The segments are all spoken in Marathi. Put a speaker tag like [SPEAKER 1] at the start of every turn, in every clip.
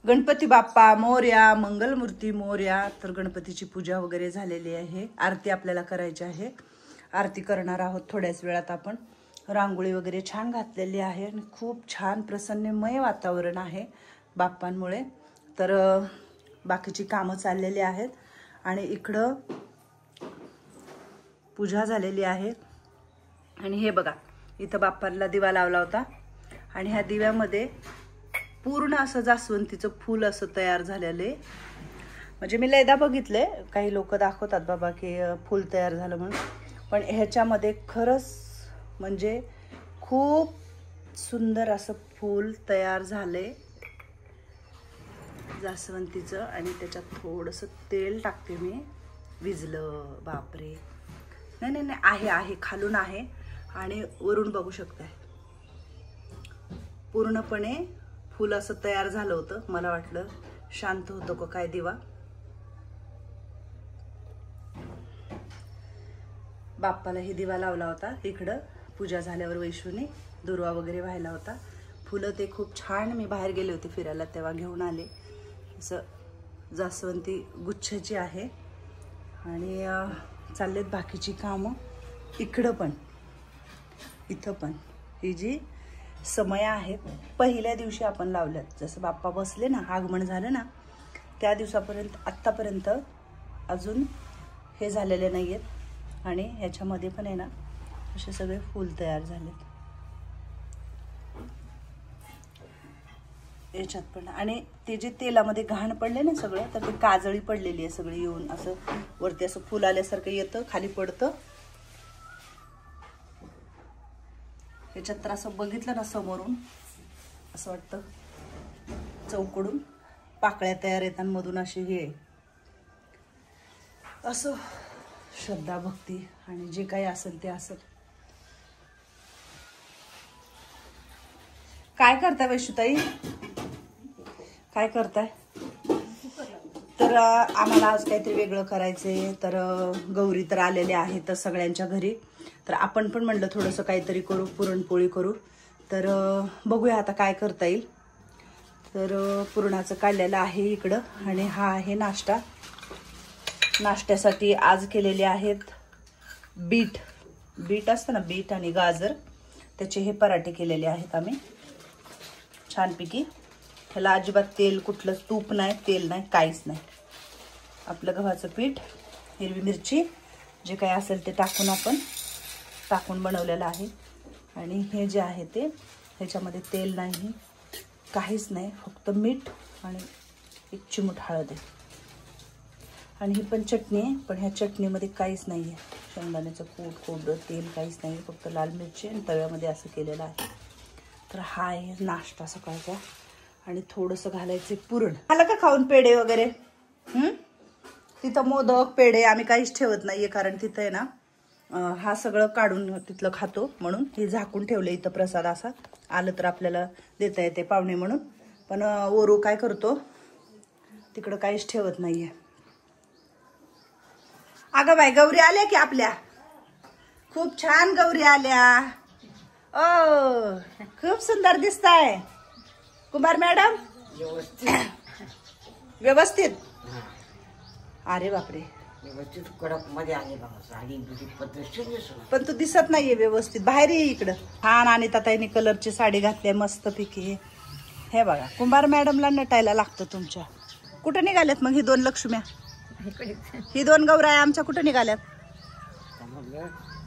[SPEAKER 1] गणपती बाप्पा मोरया, मंगलमूर्ती मोरया. तर गणपतीची पूजा वगैरे झालेली आहे. आरती आपल्याला करायची आहे. आरती करणार आहोत थोड्याच वेळात आपण. रांगोळी वगैरे छान घातलेली आहे आणि खूप छान प्रसन्नमय वातावरण आहे बाप्पांमुळे. तर बाकीची कामं चाललेली आहेत आणि इकडं पूजा झालेली आहे. आणि हे बघा, इथं बाप्पांना दिवा लावला होता आणि ह्या दिव्यामध्ये पूर्ण असं जास्वंतीचं फूल असं तयार झालेले. म्हणजे मी लयदा बघितले, काही लोक दाखवतात बाबा की फूल तयार झालं म्हणून, पण ह्याच्यामध्ये खरंच म्हणजे खूप सुंदर असं फूल तयार झाले जास्वंतीचं. आणि त्याच्यात थोडंसं तेल टाकते मी. विजलं, बापरे. नाही नाही नाही, आहे आहे, खालून आहे आणि वरून बघू शकताय पूर्णपणे फूल असं तयार झालं होतं. मला वाटलं शांत होतं का काय दिवा. बाप्पाला हे दिवा लावला होता. इकडं पूजा झाल्यावर वैशूने दुर्वा वगैरे व्हायला होता. फुलं ते खूप छान, मी बाहेर गेले होते फिरायला तेव्हा घेऊन आले. असं जास्वंती गुच्छाची आहे. आणि चाललेत बाकीची कामं. इकडं पण, इथं पण ही जी समय आहे पहिल्या दिवशी आपण लावल्यात. जसं बाप्पा बसले ना, आगमन झालं ना, त्या दिवसापर्यंत आत्तापर्यंत अजून हे झालेले नाही आहेत. आणि ह्याच्यामध्ये पण आहे ना असे सगळे फूल तयार झालेत याच्यात पण. आणि ते जे तेलामध्ये घाण पडले ना सगळं, तर ते काजळी पडलेली आहे सगळी येऊन. असं वरती असं फुल आल्यासारखं येतं, खाली पडतं. ह्याच्यात तर असं बघितलं ना समोरून असं वाटतं चौकडून पाकळ्या तयार येतात मधून अशी. हे असं श्रद्धा भक्ती आणि जे काही असेल ते असेल. काय करताय वैशुताई, काय करताय? तर आम्हाला आज काहीतरी वेगळं करायचंय. तर गौरी तर आलेल्या आहेत तर सगळ्यांच्या घरी. तर आपण पण म्हणलं थोडंसं काहीतरी करू, पुरणपोळी करू. तर बघूया आता काय करता येईल. तर पुरणाचं काढलेलं आहे इकडं. आणि हा आहे नाश्ता. नाश्त्यासाठी आज केलेले आहेत बीट असतं ना, बीट आणि गाजर, त्याचे हे पराठे केलेले आहेत आम्ही छानपैकी. ह्याला अजिबात तेल, कुठलंच तूप नाही, तेल नाही, काहीच नाही. आपलं गव्हाचं पीठ, हिरवी मिरची, जे काही असेल ते टाकून आपण बनवलेलं आहे. आणि हे जे आहे ते ह्याच्यामध्ये तेल नाही, काहीच नाही, फक्त मीठ आणि एक चिमूट हळद आहे. आणि ही पण चटणी आहे, पण ह्या चटणीमध्ये काहीच नाही आहे. शेंगदाण्याचं कूट, खोबरं, तेल काहीच नाही, फक्त लाल मिरची आणि तव्यामध्ये असं केलेलं आहे. तर हा आहे नाश्ता सकाळचा. आणि थोडंसं घालायचे पुरण. आलं का खाऊन पेढे वगैरे? तिथं मोदक, पेढे आम्ही काहीच ठेवत नाहीये, कारण तिथं आहे ना हा सगळं काढून तिथलं खातो म्हणून हे झाकून ठेवले इथं प्रसाद असा. आलं तर आपल्याला देता येते पाहुणे म्हणून. पण ओरू काय करतो, तिकडं काहीच ठेवत नाहीये. अगं बाई, गौरी आल्या की आपल्या, खूप छान गौरी आल्या. ओ खूप सुंदर दिसताय कुंभार मॅडम. व्यवस्थित. अरे बापरे,
[SPEAKER 2] व्यवस्थित कडक मध्ये आले बघा. साडी
[SPEAKER 1] पण तू दिसत नाहीये व्यवस्थित. बाहेर ये इकडं. छान. आणि ताताईने कलरची साडी घातली मस्त पैकी. हे बघा, कुंभार मॅडमला नटायला लागतं तुमच्या. कुठं निघाल्यात मग ही दोन लक्ष्म्या, ही दोन गौराया आमच्या कुठं निघाल्यात?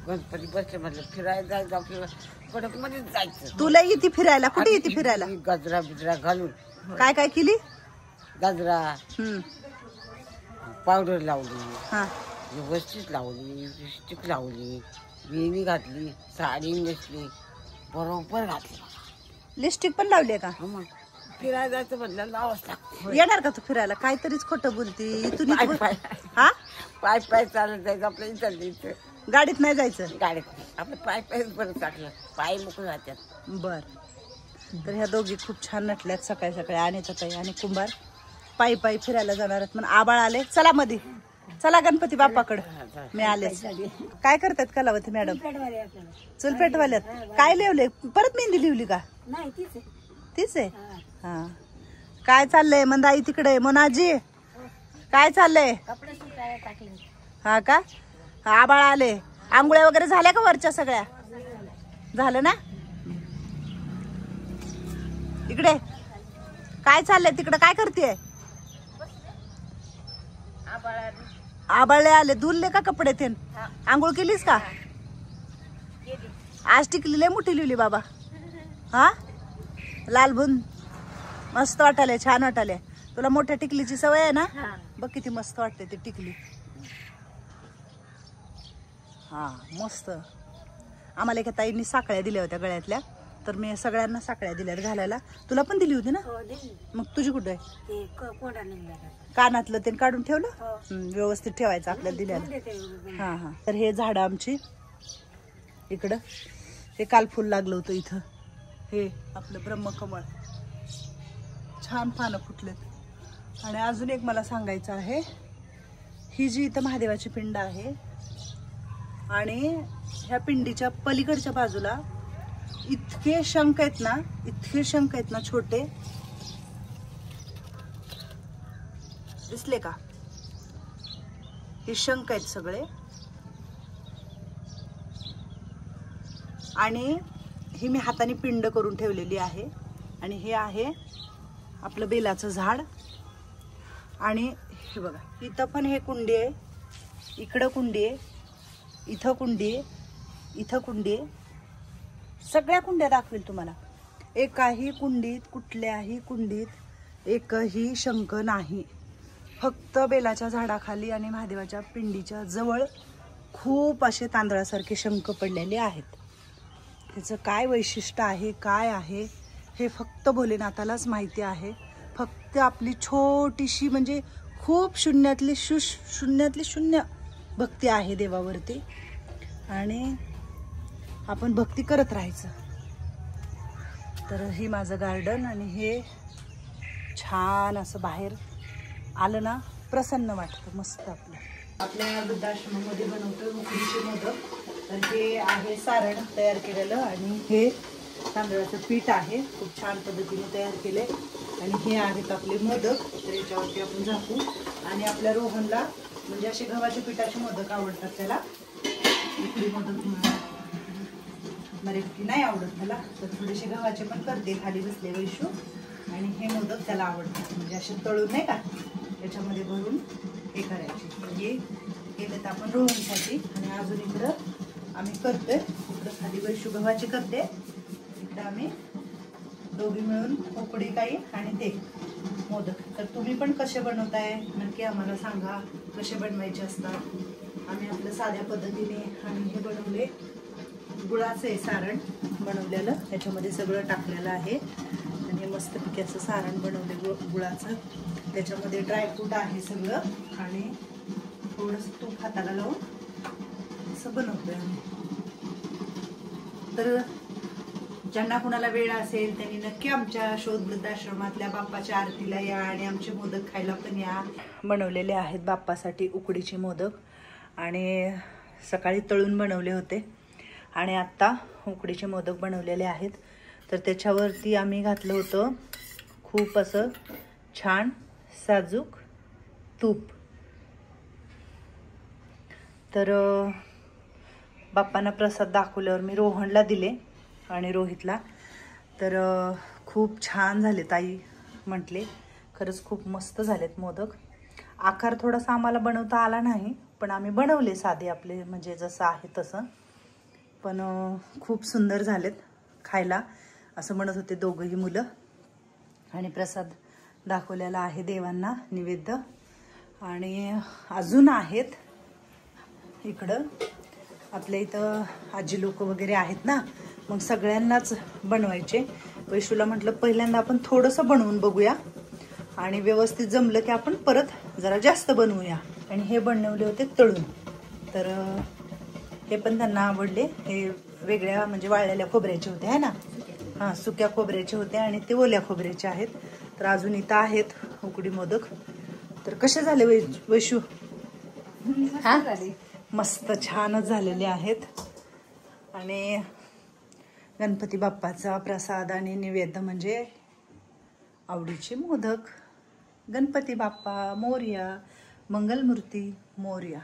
[SPEAKER 2] गणपती बसले म्हटलं फिरायला जायचं, आपल्याला कडक मध्ये जायचं.
[SPEAKER 1] तुला येते फिरायला? कुठे येते फिरायला?
[SPEAKER 2] गजरा बिजरा घालून.
[SPEAKER 1] काय काय केली?
[SPEAKER 2] गजरा, पावडर लावली,
[SPEAKER 1] हा,
[SPEAKER 2] व्यवस्थित लावली, लिपस्टिक लावली, वेणी घातली, साडी नेसली, बरोबर घातली.
[SPEAKER 1] लिपस्टिक पण लावली का?
[SPEAKER 2] मग फिरायला जायचं म्हटलं लावाच लागतं.
[SPEAKER 1] येणार का तू फिरायला? काहीतरीच खोटं बोलती. इथून
[SPEAKER 2] हा, पाय चालत जायचं आपल्या इथं.
[SPEAKER 1] गाडीत नाही जायचं?
[SPEAKER 2] गाडीत आपलं पाय बरं टाकलं, पाय मोकळं राहतात.
[SPEAKER 1] बर. तर ह्या दोघी खूप छान नटल्यात सकाळी सकाळी. आणि ताई आणि कुंभार पायी फिरायला जाणार आहेत. म्हणून आबाळ आले. चला मध्ये, चला गणपती बाप्पाकडे. मी आले. काय करतात कलावती मॅडम? चूल पेटवाल्यात. काय लिवले? परत मेहंदी लिवली का?
[SPEAKER 3] नाही, तीच
[SPEAKER 1] आहे. हा, काय चाललंय मंदाई तिकडे? मोनाजी काय चाललंय?
[SPEAKER 2] कपडे सुकायला टाकले.
[SPEAKER 1] हा का? आबाळ आले. आंघोळ्या वगैरे झाल्या का वरच्या सगळ्या? झालं ना? इकडे काय चाललंय? तिकडे काय करतेय? आबाळले आले. धुलले का कपडे? ते आंघोळ केलीस का? आज टिकली लय मोठी लिहिली बाबा. हा लालबुन मस्त वाटाले, छान वाटाले. तुला मोठ्या टिकलीची सवय आहे ना? बघ किती मस्त वाटते ती टिकली. हा मस्त. आम्हाला एका ताईंनी साखळ्या दिल्या होत्या गळ्यातल्या, तर मी सगळ्यांना साखळ्या दिल्यात घालायला. तुला पण दिली होती ना? मग तुझी कुठे आहे? कानातलं ते काढून ठेवलं. व्यवस्थित ठेवायचं आपल्याला दिल्याला. हा हा. तर हे झाड आमची इकडं, हे काल फुल लागलं होतं इथं. हे आपलं ब्रह्मकमळ, छान पानं फुटलेत. आणि अजून एक मला सांगायचं आहे, ही जी इथं महादेवाची पिंड आहे आणि ह्या पिंडीच्या पलीकडच्या बाजूला इतके शंख आहेत ना, इतके शंख आहेत ना छोटे, दिसले का? हे शंख आहेत सगळे. आणि ही मी हाताने पिंड करून ठेवलेली आहे. आणि हे आहे आपलं बेलाचं झाड. आणि हे बघा इथं पण हे कुंडी आहे, इकडं कुंडी आहे, इथं कुंडी आहे, इथं कुंडी आहे. सगळ्या कुंड्या दाखवेल तुम्हाला. एकाही कुंडीत, कुठल्याही कुंडीत एकही शंख नाही. फक्त बेलाच्या झाडाखाली आणि महादेवाच्या पिंडीच्या जवळ खूप असे तांदळासारखे शंख पडलेले आहेत. त्याचं काय वैशिष्ट्य आहे, काय आहे, हे फक्त भोलेनाथालाच माहिती आहे. फक्त आपली छोटीशी म्हणजे खूप शून्यातली शून्य भक्ती आहे देवावरती. आणि आपण भक्ती करत राहायचं. तर ही माझं गार्डन. आणि हे छान असं बाहेर आलं ना प्रसन्न वाटतं. मस्त आपल्या वृद्धाश्रमामध्ये बनवतो उकडीचे मोदक. तर हे आहे सारण तयार केलेलं आणि हे तांदळाचं पीठ आहे, खूप छान पद्धतीने तयार केले. आणि हे आहेत आपले मोदक. तर याच्यावरती आपण झाकू. आणि आपल्या रोहनला म्हणजे असे गव्हाच्या पिठाचे मोदक आवडतात त्याला. उकडी मोदक बरेपैकी नाही आवडत त्याला, तर थोडेसे गव्हाचे पण करते. खाली बसले वैशू. आणि हे मोदक त्याला आवडतात, म्हणजे असे तळून नाही का त्याच्यामध्ये भरून हे करायचे. म्हणजे केले तर आपण रोहनसाठी. आणि अजून इकडं आम्ही करतोय, इकडं खाली वैशू गव्हाचे करते, इकडं आम्ही दोघी मिळून उकडी काही आणि ते मोदक. तर तुम्ही पण कसे बनवताय नक्की आम्हाला सांगा, कसे बनवायचे असतात. आम्ही आपलं साध्या पद्धतीने. आणि हे बनवले गुळाचं आहे सारण बनवलेलं, त्याच्यामध्ये सगळं टाकलेलं आहे. आणि हे मस्तपैकी असं सारण बनवले गुळाचं. त्याच्यामध्ये ड्रायफ्रूट आहे सगळं आणि थोडंसं तूप हाताला लावून असं बनवतोय आम्ही. तर ज्यांना कुणाला वेळ असेल त्यांनी नक्की आमच्या शोध वृद्धाश्रमातल्या बाप्पाच्या आरतीला या आणि आमचे मोदक खायला पण या. बनवलेले आहेत बाप्पासाठी उकडीचे मोदक. आणि सकाळी तळून बनवले होते आणि आत्ता उकडीचे मोदक बनवलेले आहेत. तर त्याच्यावरती आम्ही घातलं होतं खूप असं छान साजूक तूप. तर बाप्पांना प्रसाद दाखवल्यावर मी रोहनला दिले आणि रोहितला. तर खूप छान झाले ताई म्हटले. खरंच खूप मस्त झालेत मोदक. आकार थोडासा आम्हाला बनवता आला नाही, पण आम्ही बनवले साधे आपले म्हणजे जसं आहे तसं. पण खूप सुंदर झालेत खायला असं म्हणत होते दोघंही मुलं. आणि प्रसाद दाखवलेला आहे देवांना नैवेद्य. आणि अजून आहेत इकडं आपल्या इथं आजी लोक वगैरे आहेत ना, मग सगळ्यांनाच बनवायचे. वैशूला म्हटलं पहिल्यांदा आपण थोडंसं बनवून बघूया आणि व्यवस्थित जमलं की आपण परत जरा जास्त बनवूया. आणि हे बनवले होते तळून. तर हे पण त्यांना आवडले. हे वेगळ्या म्हणजे वाळलेल्या खोबऱ्याचे होते आहे ना. हां सुक्या खोबऱ्याचे होते आणि ते ओल्या खोबऱ्याचे आहेत. तर अजून इथं आहेत उकडी मोदक. तर कसे झाले वैशू? हां मस्त छानच झालेले आहेत. आणि गणपती बाप्पाचा प्रसाद आणि नैवेद्य म्हणजे आवडीचे मोदक. गणपती बाप्पा मोरया, मंगलमूर्ती मोरया.